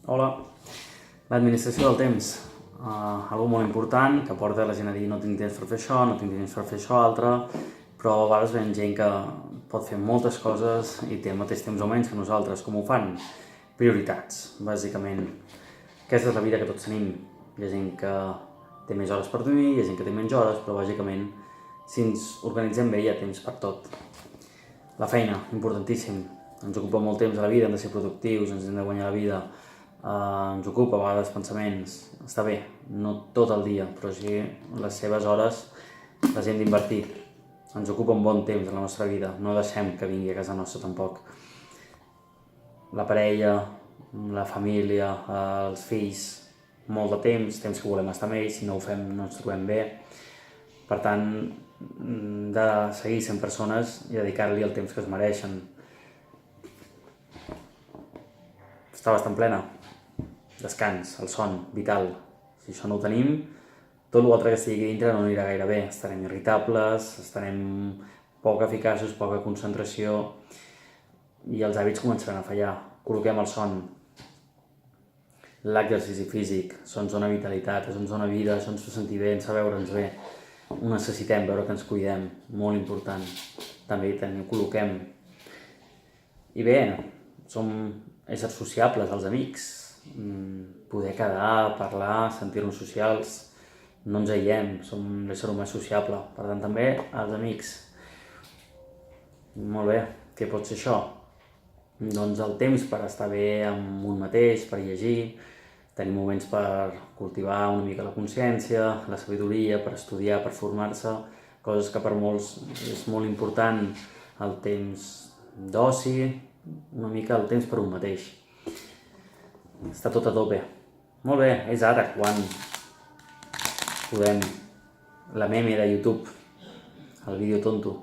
Hola. L'administració del temps. Algo molt important que porta la gent a dir no tinc temps per fer això, no tinc temps per fer això altre, però a vegades veiem gent que pot fer moltes coses i té al mateix temps o menys que nosaltres. Com ho fan? Prioritats, bàsicament. Aquesta és la vida que tots tenim. Hi ha gent que té més hores per dormir, hi ha gent que té menys hores, però bàsicament si ens organitzem bé hi ha temps per tot. La feina, importantíssim. Ens ocupa molt temps a la vida, hem de ser productius, ens hem de guanyar la vida, ens ocupa a vegades pensaments. Està bé, no tot el dia, però sí les seves hores les hem d'invertir. Ens ocupa un bon temps a la nostra vida, no deixem que vingui a casa nostra tampoc. La parella, la família, els fills, molt de temps que volem estar amb ells, si no ho fem no ens trobem bé. Per tant, de seguir sent persones i dedicar-li el temps que es mereixen. Està bastant plena. Descans, el son, vital. Si això no ho tenim, tot l'altre que estigui aquí dintre no anirà gaire bé. Estarem irritables, estarem poc eficaços, poca concentració i els hàbits començaran a fallar. Col·loquem el son. L'exercici físic, això ens dona vitalitat, això ens dona vida, això ens fa sentir bé, ens fa veure'ns bé. Ho necessitem, veure que ens cuidem, molt important. També ho col·loquem. I bé, som éssers sociables, els amics. Poder quedar, parlar, sentir-nos socials. No ens aïllem, som l'ésser humà sociable. Per tant, també els amics. Molt bé, què pot ser això? Doncs el temps per estar bé amb un mateix, per llegir, tenir moments per cultivar una mica la consciència, la sabidoria, per estudiar, per formar-se, coses que per molts és molt important, el temps d'oci, una mica el temps per un mateix. Està tot a tope. Molt bé, és ara quan podem la meme de YouTube, el vídeo tonto.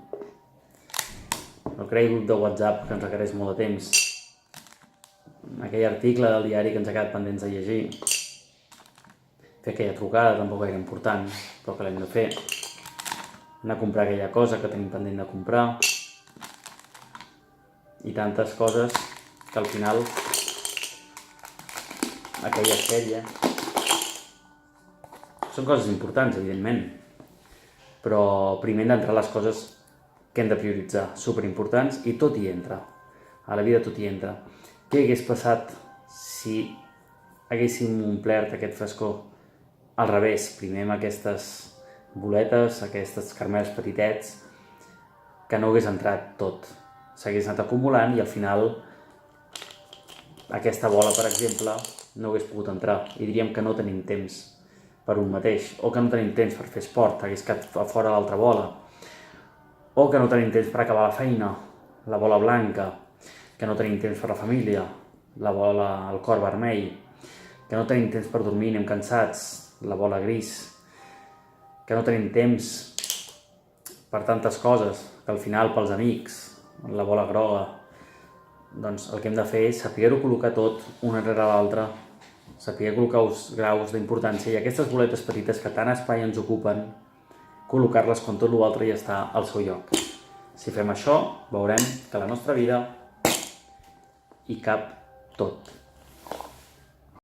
El creï grup de WhatsApp que ens requereix molt de temps. Aquell article del diari que ens ha quedat pendents de llegir. Fer aquella trucada tampoc era important, però que l'hem de fer. Anar a comprar aquella cosa que tenim pendent de comprar. I tantes coses que al final aquella sèrie són coses importants, evidentment, però primer hem d'entrar les coses que hem de prioritzar, superimportants, i tot hi entra. A la vida tot hi entra. Què hagués passat si haguéssim omplert aquest frescor al revés, primer amb aquestes boletes, aquestes caramels petitets, que no hagués entrat tot. S'hagués anat acumulant i al final aquesta bola, per exemple, no hagués pogut entrar i diríem que no tenim temps per un mateix, o que no tenim temps per fer esport, hagués quedat a fora l'altra bola, o que no tenim temps per acabar la feina, la bola blanca, que no tenim temps per la família, la bola, el cor vermell, que no tenim temps per dormir, anem cansats, la bola gris, que no tenim temps per tantes coses, que al final pels amics, la bola groga. Doncs el que hem de fer és saber-ho col·locar tot una rere l'altra, saber col·locar els graus d'importància i aquestes boletes petites que tant espai ens ocupen, col·locar-les quan tot l'altre ja està al seu lloc. Si fem això, veurem que la nostra vida hi cap tot.